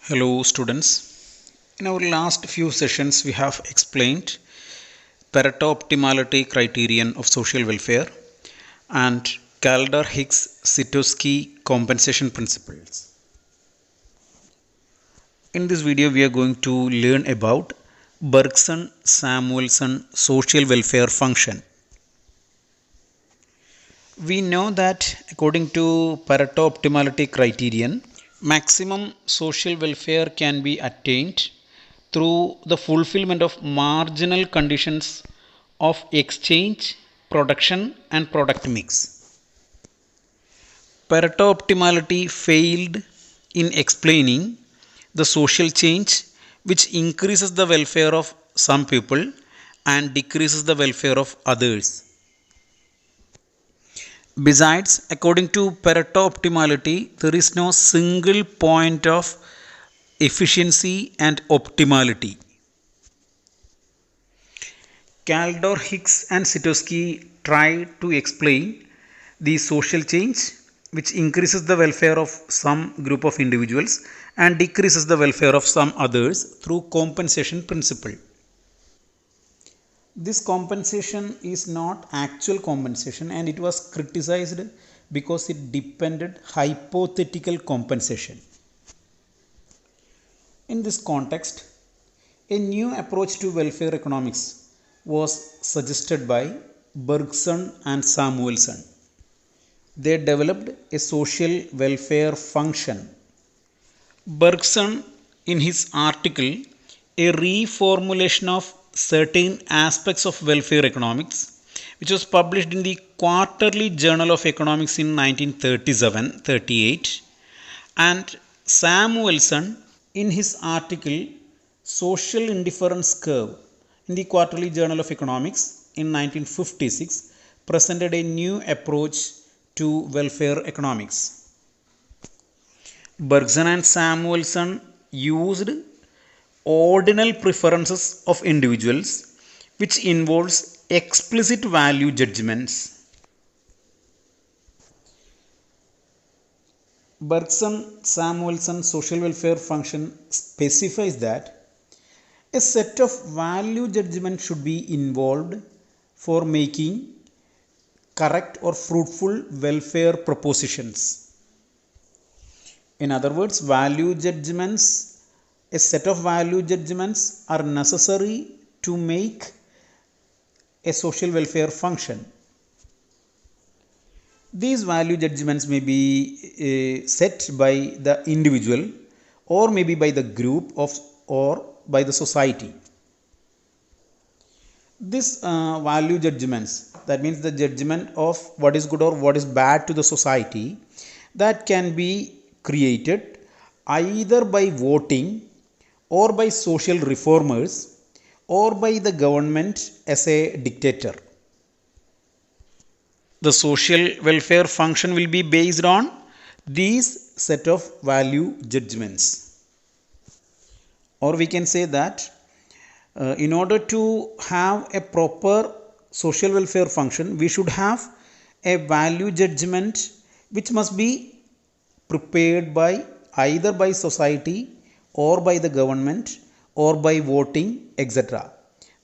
Hello students. In our last few sessions we have explained Pareto optimality criterion of social welfare and Kaldor-Hicks-Sitowski compensation principles. In this video we are going to learn about Bergson-Samuelson social welfare function. We know that according to Pareto optimality criterion, maximum social welfare can be attained through the fulfillment of marginal conditions of exchange, production, and product mix. Pareto optimality failed in explaining the social change which increases the welfare of some people and decreases the welfare of others. Besides, according to Pareto optimality, there is no single point of efficiency and optimality. Kaldor, Hicks, and Sitowski try to explain the social change which increases the welfare of some group of individuals and decreases the welfare of some others through compensation principle. This compensation is not actual compensation and it was criticized because it depended hypothetical compensation. In this context, a new approach to welfare economics was suggested by Bergson and Samuelson. They developed a social welfare function. Bergson, in his article, A Reformulation of Certain Aspects of Welfare Economics, which was published in the Quarterly Journal of Economics in 1937-38, and Samuelson, in his article Social Indifference Curve in the Quarterly Journal of Economics in 1956, presented a new approach to welfare economics. Bergson and Samuelson used ordinal preferences of individuals which involves explicit value judgments. Bergson-Samuelson social welfare function specifies that a set of value judgments should be involved for making correct or fruitful welfare propositions. In other words, a set of value judgments are necessary to make a social welfare function. These value judgments may be set by the individual or maybe by the group or by the society. These value judgments, that means the judgment of what is good or what is bad to the society, that can be created either by voting or by social reformers or by the government as a dictator. The social welfare function will be based on these set of value judgments. Or we can say that in order to have a proper social welfare function, we should have a value judgment which must be prepared by either by society or by the government or by voting, etc.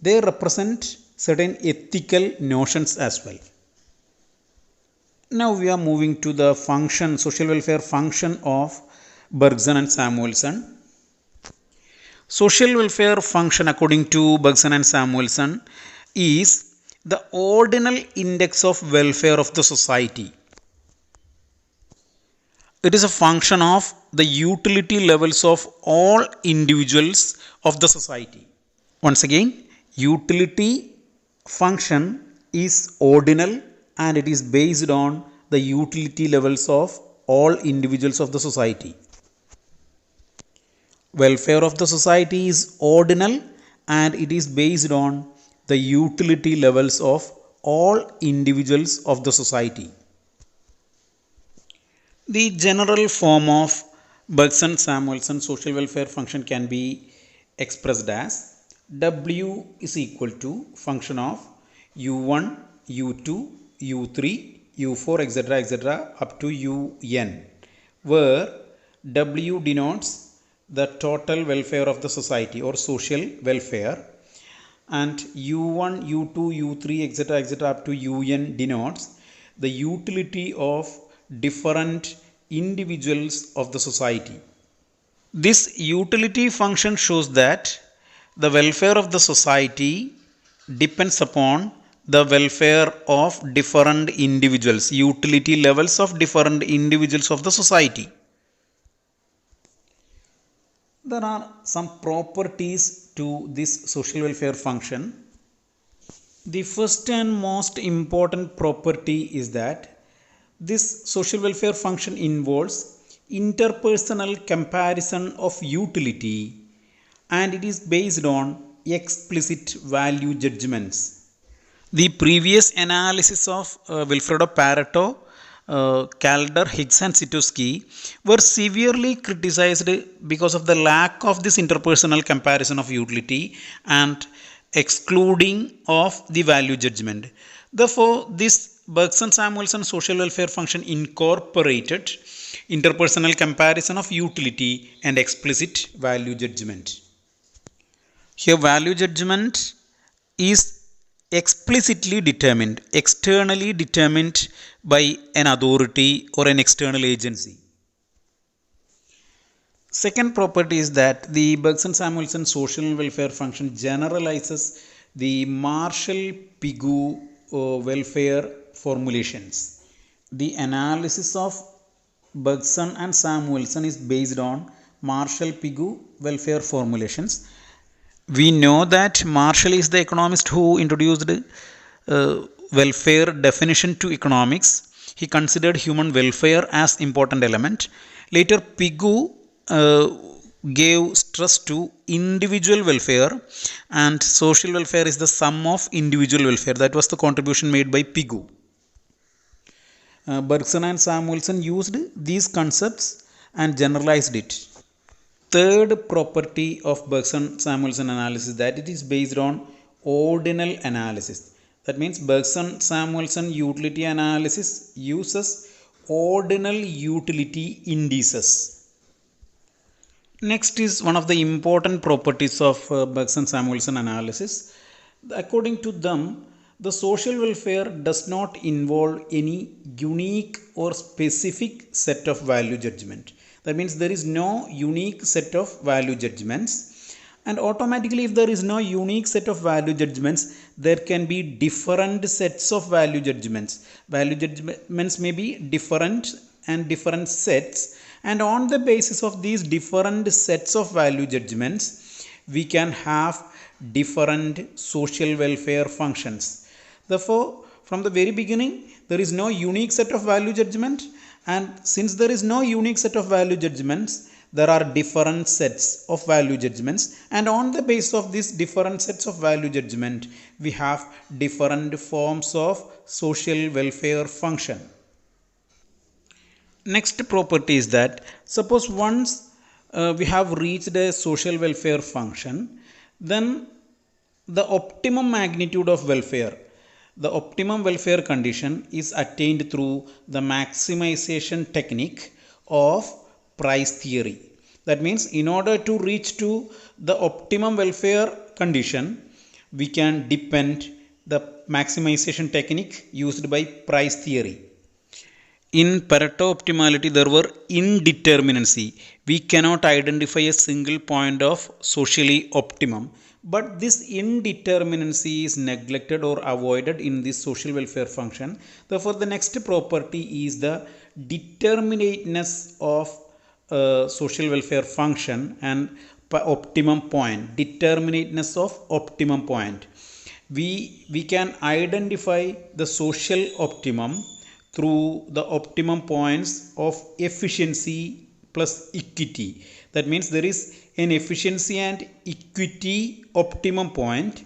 They represent certain ethical notions as well. Now we are moving to the function, social welfare function of Bergson and Samuelson. Social welfare function according to Bergson and Samuelson is the ordinal index of welfare of the society. It is a function of the utility levels of all individuals of the society. Once again, utility function is ordinal and it is based on the utility levels of all individuals of the society. Welfare of the society is ordinal and it is based on the utility levels of all individuals of the society. The general form of Bergson-Samuelson social welfare function can be expressed as W is equal to function of U1, U2, U3, U4, etc. up to UN, where W denotes the total welfare of the society or social welfare, and u1, u2, u3, etc., etc., up to un denotes the utility of different individuals of the society. This utility function shows that the welfare of the society depends upon the welfare of different individuals, utility levels of different individuals of the society. There are some properties to this social welfare function. The first and most important property is that this social welfare function involves interpersonal comparison of utility, and it is based on explicit value judgments. The previous analysis of Vilfredo Pareto, Calder, Higgs, and Sitowski were severely criticized because of the lack of this interpersonal comparison of utility and excluding of the value judgment. Therefore, this Bergson-Samuelson social welfare function incorporated interpersonal comparison of utility and explicit value judgment. Here, value judgment is explicitly determined, externally determined by an authority or an external agency. Second property is that the Bergson-Samuelson social welfare function generalizes the Marshall-Pigou welfare formulations. The analysis of Bergson and Samuelson is based on Marshall-Pigou welfare formulations. We know that Marshall is the economist who introduced welfare definition to economics. He considered human welfare as important element. Later, Pigou gave stress to individual welfare, and social welfare is the sum of individual welfare. That was the contribution made by Pigou. Bergson and Samuelson used these concepts and generalized it. Third property of Bergson-Samuelson analysis, that it is based on ordinal analysis. That means Bergson-Samuelson utility analysis uses ordinal utility indices. Next is one of the important properties of Bergson-Samuelson analysis. According to them, the social welfare does not involve any unique or specific set of value judgment. That means there is no unique set of value judgments, and automatically if there is no unique set of value judgments, there can be different sets of value judgments. Value judgments may be different and different sets, and on the basis of these different sets of value judgments, we can have different social welfare functions. Therefore, from the very beginning, there is no unique set of value judgment, and since there is no unique set of value judgments, there are different sets of value judgments, and on the basis of these different sets of value judgment, we have different forms of social welfare function. Next property is that suppose once we have reached a social welfare function, then the optimum magnitude of welfare, the optimum welfare condition, is attained through the maximization technique of price theory. That means in order to reach to the optimum welfare condition, we can depend the maximization technique used by price theory. In Pareto optimality, there were indeterminacy. We cannot identify a single point of socially optimum. But this indeterminacy is neglected or avoided in this social welfare function. Therefore, the next property is the determinateness of social welfare function and optimum point. Determinateness of optimum point. We can identify the social optimum through the optimum points of efficiency plus equity. That means there is an efficiency and equity optimum point,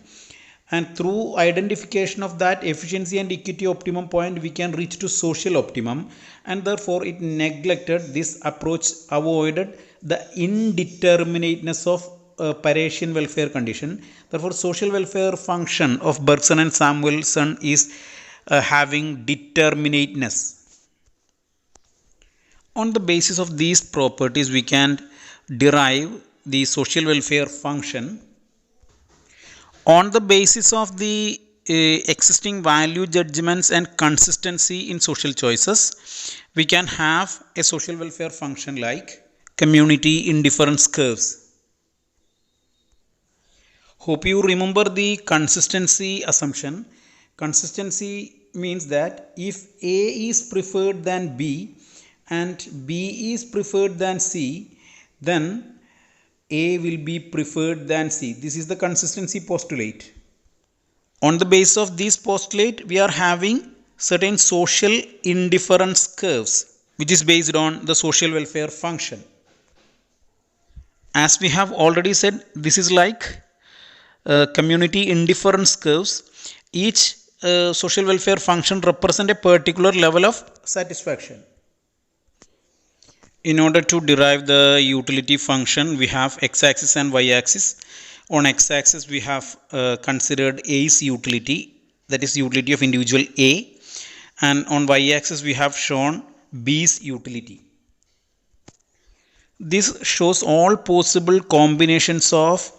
and through identification of that efficiency and equity optimum point, we can reach to social optimum, and therefore it neglected this approach, avoided the indeterminateness of Paretian welfare condition. Therefore, social welfare function of Bergson and Samuelson is having determinateness. On the basis of these properties, we can derive the social welfare function on the basis of the existing value judgments and consistency in social choices. We can have a social welfare function like community indifference curves. Hope you remember the consistency assumption. Consistency means that if A is preferred than B and B is preferred than C, then A will be preferred than C. This is the consistency postulate. On the basis of this postulate, we are having certain social indifference curves, which is based on the social welfare function. As we have already said, this is like community indifference curves. Each social welfare function represents a particular level of satisfaction. In order to derive the utility function, we have x-axis and y-axis. On x-axis, we have considered A's utility, that is utility of individual A, and on y-axis we have shown B's utility. This shows all possible combinations of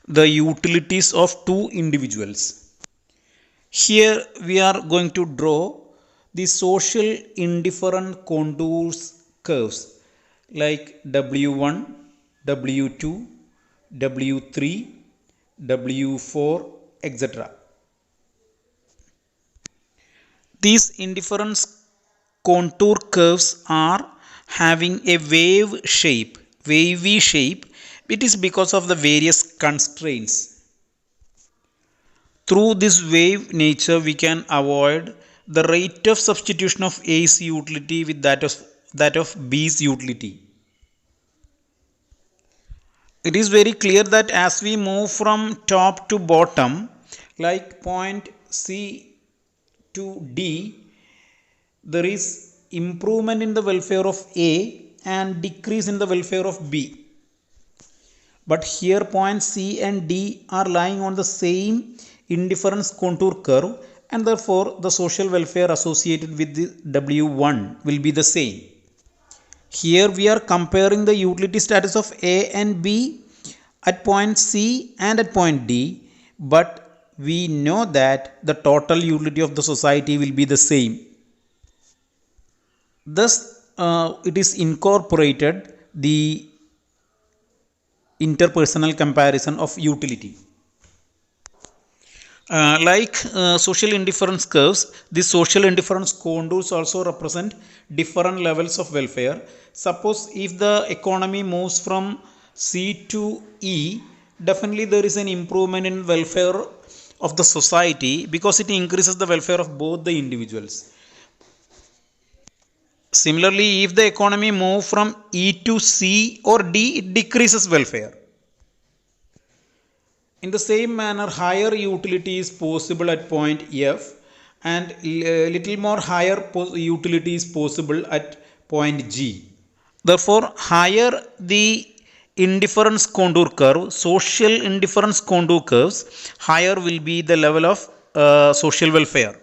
the utilities of two individuals. Here we are going to draw the social indifferent contours curves like W1, W2, W3, W4, etc. These indifference contour curves are having a wavy shape. It is because of the various constraints. Through this wave nature, we can avoid the rate of substitution of A's utility with that of B's utility. It is very clear that as we move from top to bottom, like point C to D, there is improvement in the welfare of A and decrease in the welfare of B. But here points C and D are lying on the same indifference contour curve, and therefore the social welfare associated with the W1 will be the same. Here we are comparing the utility status of A and B at point C and at point D, but we know that the total utility of the society will be the same. Thus, it is incorporated the interpersonal comparison of utility. Like social indifference curves, these social indifference contours also represent different levels of welfare. Suppose if the economy moves from C to E, definitely there is an improvement in welfare of the society because it increases the welfare of both the individuals. Similarly, if the economy moves from E to C or D, it decreases welfare. In the same manner, higher utility is possible at point F and little more higher utility is possible at point G. Therefore, higher the indifference contour curve, social indifference contour curves, higher will be the level of social welfare.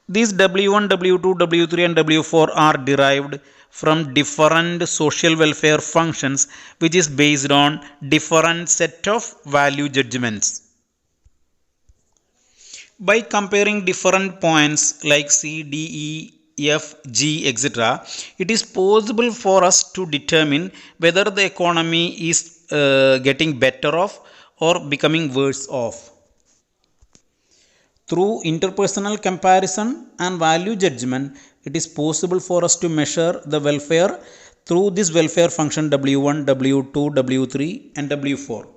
These W1, W2, W3 and W4 are derived from different social welfare functions which is based on different set of value judgments. By comparing different points like C, D, E, F, G, etc., it is possible for us to determine whether the economy is getting better off or becoming worse off. Through interpersonal comparison and value judgment, it is possible for us to measure the welfare through this welfare function W1, W2, W3 and W4.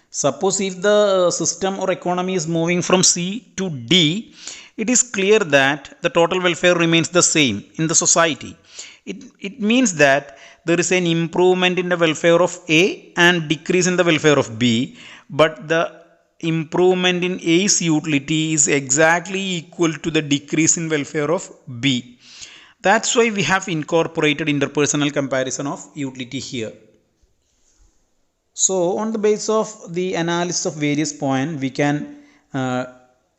Suppose if the system or economy is moving from C to D, it is clear that the total welfare remains the same in the society. It means that there is an improvement in the welfare of A and decrease in the welfare of B, but the improvement in A's utility is exactly equal to the decrease in welfare of B. That's why we have incorporated interpersonal comparison of utility here. So, on the basis of the analysis of various points, we can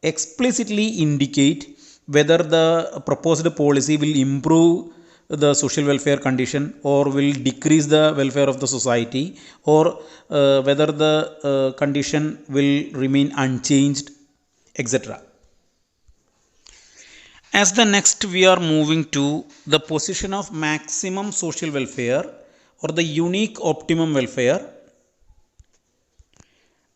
explicitly indicate whether the proposed policy will improve the social welfare condition or will decrease the welfare of the society, or whether the condition will remain unchanged, etc. As the next we are moving to the position of maximum social welfare or the unique optimum welfare,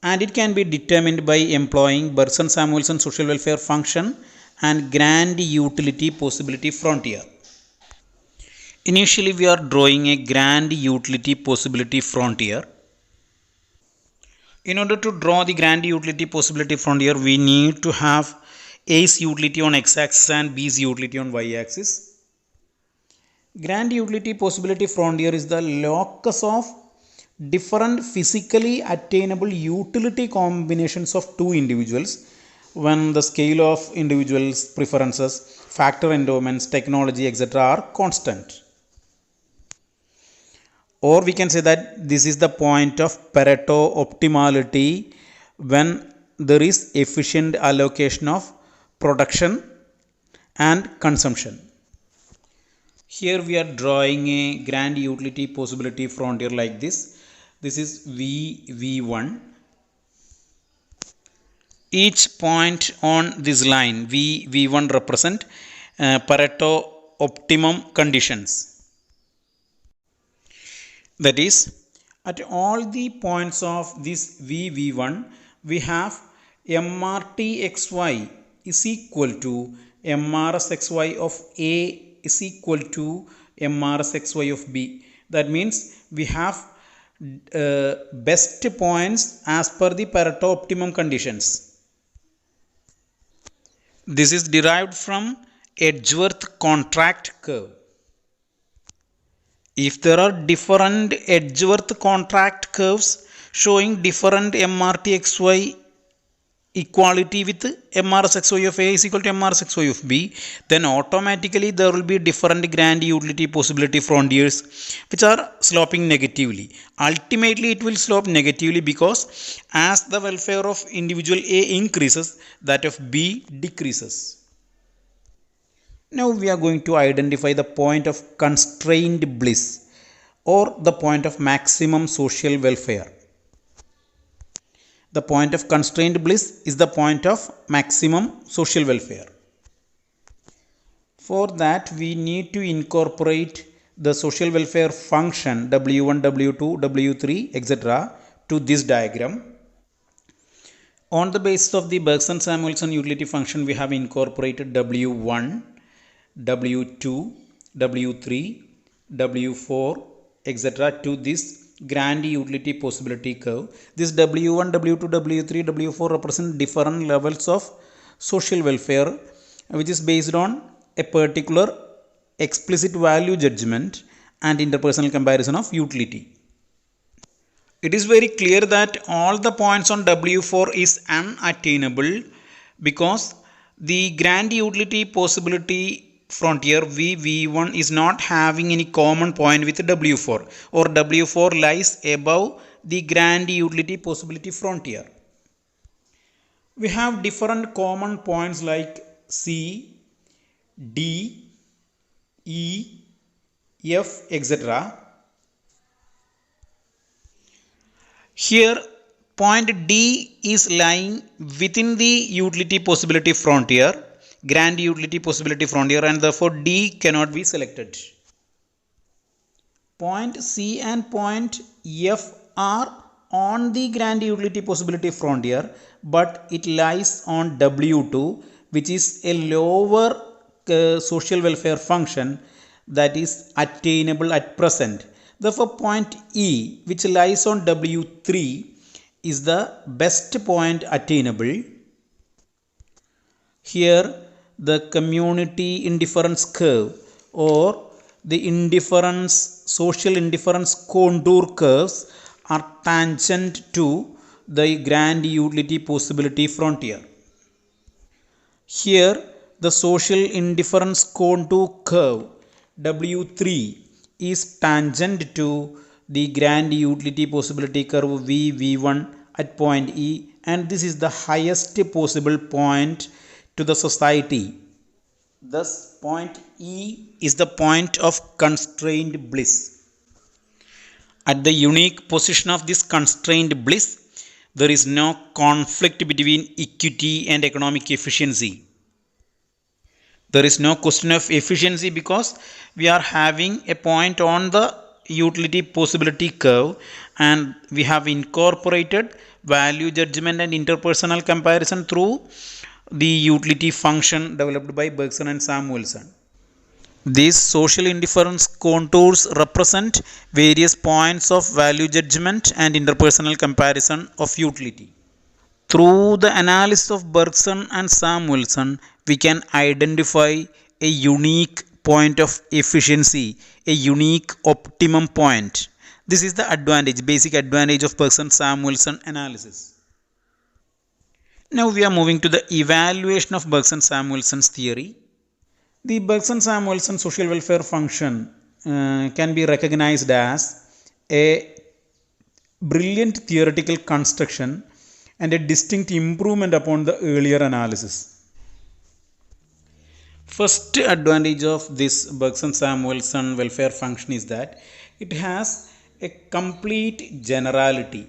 and it can be determined by employing Bergson-Samuelson social welfare function and grand utility possibility frontier. Initially we are drawing a grand utility possibility frontier. In order to draw the grand utility possibility frontier, we need to have A's utility on x-axis and B's utility on y-axis. Grand utility possibility frontier is the locus of different physically attainable utility combinations of two individuals when the scale of individuals' preferences, factor endowments, technology, etc. are constant. Or we can say that this is the point of Pareto optimality when there is efficient allocation of production and consumption. Here we are drawing a grand utility possibility frontier like this. This is V1. Each point on this line V1 represent Pareto optimum conditions. That is, at all the points of this V1, we have MRTXY is equal to MRSXY of A is equal to MRSXY of B. That means we have best points as per the Pareto optimum conditions. This is derived from Edgeworth contract curve. If there are different Edgeworth contract curves showing different MRTXY equality with MRSXY of A is equal to MRSXY of B, then automatically there will be different grand utility possibility frontiers which are sloping negatively. Ultimately it will slope negatively because as the welfare of individual A increases, that of B decreases. Now we are going to identify the point of constrained bliss or the point of maximum social welfare. The point of constrained bliss is the point of maximum social welfare. For that we need to incorporate the social welfare function W1, W2, W3, etc. to this diagram. On the basis of the Bergson-Samuelson utility function, we have incorporated W1, W2, W3, W4, etc. to this grand utility possibility curve. This W1, W2, W3, W4 represent different levels of social welfare which is based on a particular explicit value judgment and interpersonal comparison of utility. It is very clear that all the points on W4 is unattainable because the grand utility possibility frontier V1 is not having any common point with W4, or W4 lies above the grand utility possibility frontier. We have different common points like C, D, E, F, etc. Here point D is lying within the utility possibility frontier, grand utility possibility frontier, and therefore D cannot be selected. Point C and point F are on the grand utility possibility frontier, but it lies on W2, which is a lower social welfare function that is attainable at present. Therefore point E, which lies on W3, is the best point attainable. Here the community indifference curve or the social indifference contour curves are tangent to the grand utility possibility frontier. Here the social indifference contour curve W3 is tangent to the grand utility possibility curve V1 at point E, and this is the highest possible point to the society. Thus, point E is the point of constrained bliss. At the unique position of this constrained bliss, there is no conflict between equity and economic efficiency. There is no question of efficiency because we are having a point on the utility possibility curve, and we have incorporated value judgment and interpersonal comparison through the utility function developed by Bergson and Samuelson. These social indifference contours represent various points of value judgment and interpersonal comparison of utility. Through the analysis of Bergson and Samuelson, we can identify a unique point of efficiency, a unique optimum point. This is the advantage, basic advantage of Bergson-Samuelson analysis. Now we are moving to the evaluation of Bergson-Samuelson's theory. The Bergson-Samuelson social welfare function can be recognized as a brilliant theoretical construction and a distinct improvement upon the earlier analysis. First advantage of this Bergson-Samuelson welfare function is that it has a complete generality.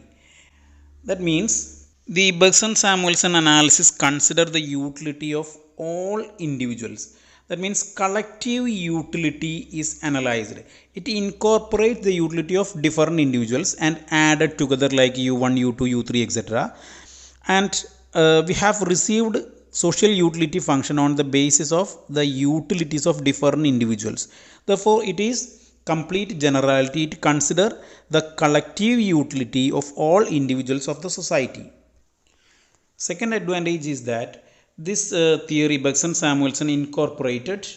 That means the Bergson-Samuelson analysis consider the utility of all individuals. That means collective utility is analyzed. It incorporates the utility of different individuals and added together like U1, U2, U3, etc. And we have received social utility function on the basis of the utilities of different individuals. Therefore, it is complete generality. It consider the collective utility of all individuals of the society. Second advantage is that this theory, Bergson-Samuelson, incorporated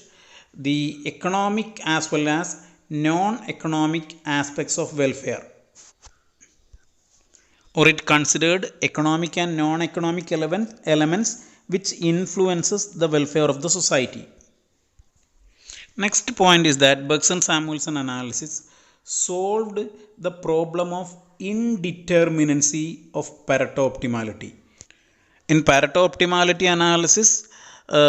the economic as well as non-economic aspects of welfare, or it considered economic and non-economic elements which influences the welfare of the society. Next point is that Bergson-Samuelson analysis solved the problem of indeterminacy of Pareto optimality. In Pareto optimality analysis,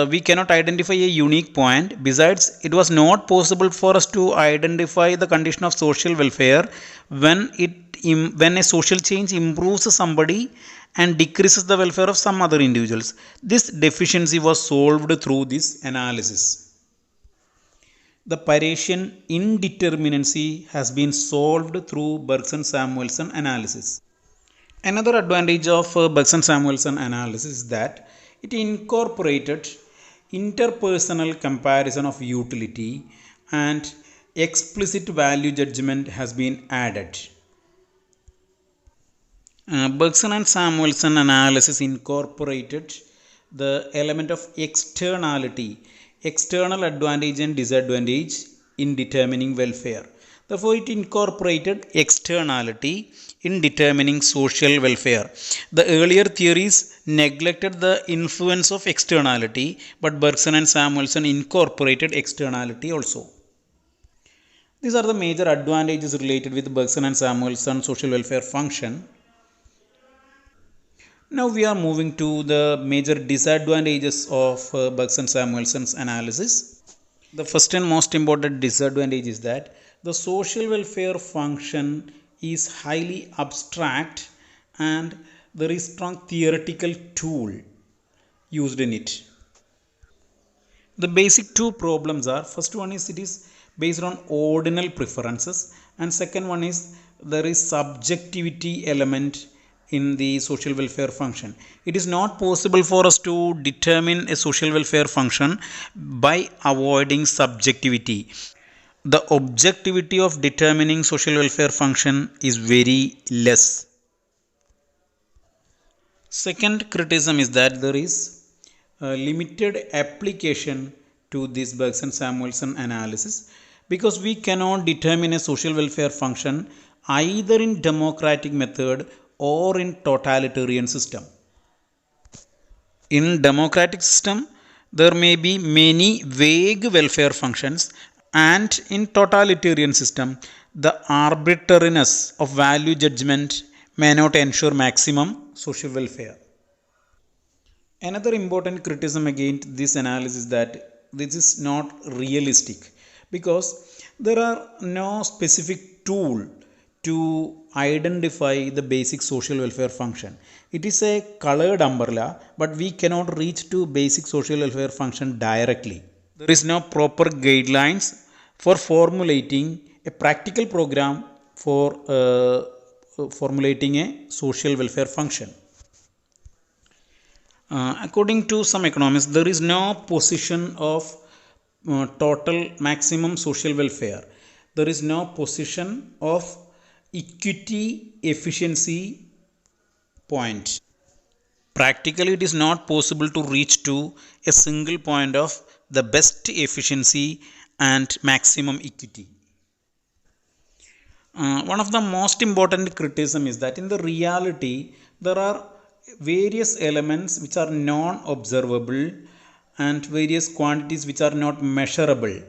we cannot identify a unique point. Besides, it was not possible for us to identify the condition of social welfare when a social change improves somebody and decreases the welfare of some other individuals. This deficiency was solved through this analysis. The Paretian indeterminacy has been solved through Bergson-Samuelson analysis. Another advantage of Bergson-Samuelson analysis is that it incorporated interpersonal comparison of utility and explicit value judgment has been added. Bergson and Samuelson analysis incorporated the element of externality, external advantage and disadvantage in determining welfare. Therefore, it incorporated externality in determining social welfare. The earlier theories neglected the influence of externality, but Bergson and Samuelson incorporated externality also. These are the major advantages related with Bergson and Samuelson social welfare function. Now we are moving to the major disadvantages of Bergson-Samuelson's analysis. The first and most important disadvantage is that the social welfare function is highly abstract and there is strong theoretical tool used in it. The basic two problems are, first one is it is based on ordinal preferences, and second one is there is subjectivity element in the social welfare function. It is not possible for us to determine a social welfare function by avoiding subjectivity. The objectivity of determining social welfare function is very less. Second criticism is that there is a limited application to this Bergson-Samuelson analysis because we cannot determine a social welfare function either in democratic method or in totalitarian system. In democratic system, there may be many vague welfare functions, and in totalitarian system, the arbitrariness of value judgment may not ensure maximum social welfare. Another important criticism against this analysis is that this is not realistic, because there are no specific tool to identify the basic social welfare function. It is a colored umbrella, but we cannot reach to basic social welfare function directly. There is no proper guidelines for formulating a practical program for formulating a social welfare function. According to some economists, there is no position of total maximum social welfare. There is no position of equity efficiency point. Practically, it is not possible to reach to a single point of the best efficiency and maximum equity. One of the most important criticism is that in the reality there are various elements which are non-observable and various quantities which are not measurable,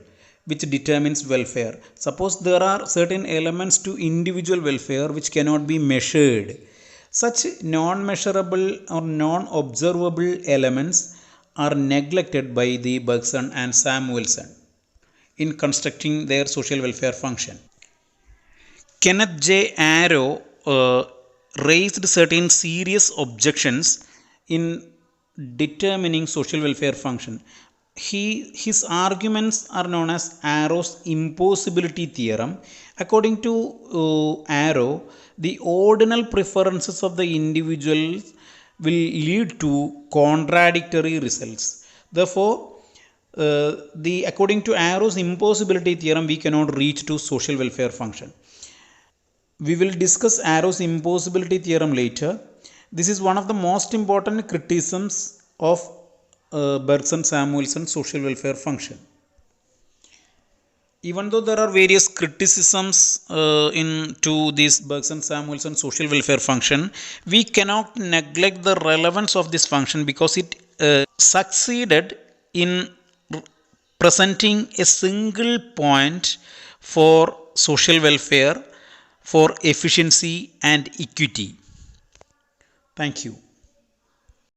which determines welfare. Suppose there are certain elements to individual welfare which cannot be measured. Such non-measurable or non-observable elements are neglected by the Bergson and Samuelson in constructing their social welfare function. Kenneth J. Arrow raised certain serious objections in determining social welfare function. His arguments are known as Arrow's impossibility theorem. According to Arrow, the ordinal preferences of the individuals will lead to contradictory results. Therefore, according to Arrow's impossibility theorem, we cannot reach to social welfare function. We will discuss Arrow's impossibility theorem later. This is one of the most important criticisms of Bergson-Samuelson social welfare function. Even though there are various criticisms into this Bergson-Samuelson social welfare function, we cannot neglect the relevance of this function, because it succeeded in presenting a single point for social welfare, for efficiency and equity. Thank you.